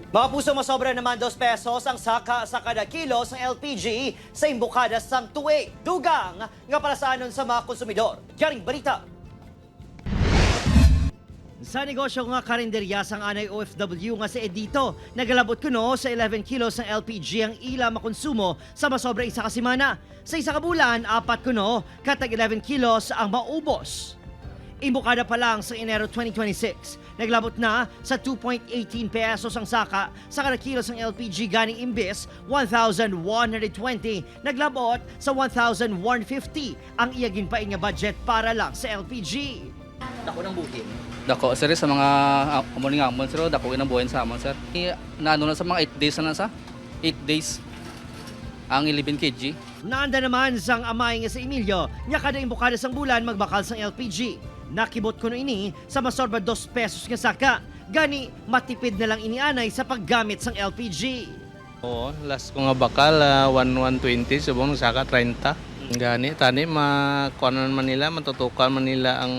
Mga puso, masobra naman 2 pesos ang saka sa kada kilos ng LPG sa imbukadas ng tuwi. Dugang nga para sa anon sa mga konsumidor. Yaring balita. Sa negosyo nga karinderya sang anay OFW nga si Edito, nagalabot kuno sa 11 kilos ng LPG ang ila makonsumo sa masobra isa ka semana. Sa isa ka bulan, 4 kuno, katag 11 kilos ang maubos. Imbukada pa lang sa Enero 2026, naglabot na sa 2.18 pesos ang saka sa kada kilos ng LPG ganing imbes 1,120, naglabot sa 1,150 ang iyagin pa nga budget para lang sa LPG. Dako ng buhin. Dako, sir, sa mga amuling amon, sir, dako ng buhayin sa amon, sir. Naano na sa mga 8 days na sa 8 days ang 11 kg. Naanda naman sang amay nga sa Emilio, nya kada imbukada sang bulan magbakal sang LPG. Nakibot ko no ini sa masorba 2 pesos nga saka. Gani, matipid na lang inianay sa paggamit sang LPG. Oo, last ko nga bakal, 120, subong saka 30. Gani, tani, makuanan man nila, matutukan man nila ang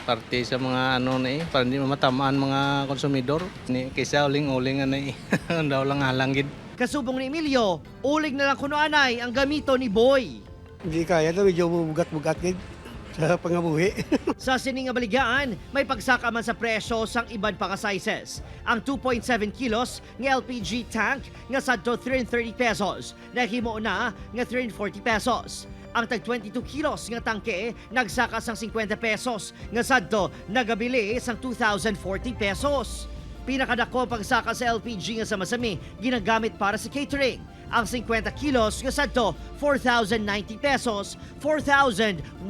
parte sa mga ano na para hindi matamaan mga konsumidor. Ni, kaysa uling-uling na daw lang halangin. Kasubong ni Emilio, ulig na lang kuno anay ang gamito ni Boy. Hindi kaya na, medyo bugat-bugat din sa pangabuhi. Sa sining nga baligaan, may pagsaka man sa presyo sang iban pa nga sizes. Ang 2.7 kilos nga LPG tank nga sadto 330 pesos, nahimo na nga 340 pesos. Ang tag 22 kilos nga tangke nagsaka sang 50 pesos, nga sadto nagabili sang 2,040 pesos. Pinakadako pagsaka sa LPG nga sa Masami ginagamit para sa catering. Ang 50 kilos nga sadto 4,090 pesos, 4,170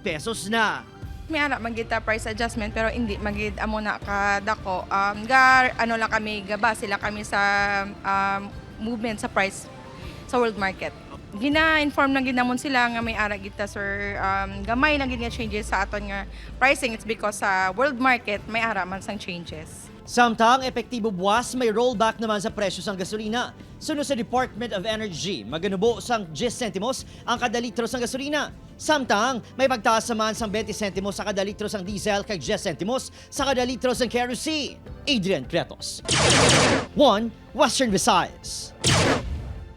pesos na. May anak magita price adjustment pero hindi magid amo na kadako. Ano lang kami gaba sila kami sa movement sa price sa world market. Gina-inform na ginamon sila nga may ara kita sir, gamay na gid nga changes sa aton nga pricing. It's because sa world market may ara man sang changes. Samtang epektibo buwas, may rollback naman sa presyo sang gasolina. Sunod sa Department of Energy, maganubo sang 10 sentimos ang kada litro sang gasolina. Samtang may pagtaas naman sang 20 sentimos sa kada litro sang diesel kag 10 sentimos sa kada litro sang kerosene. Adrian Cretos, 1 Western Visayas.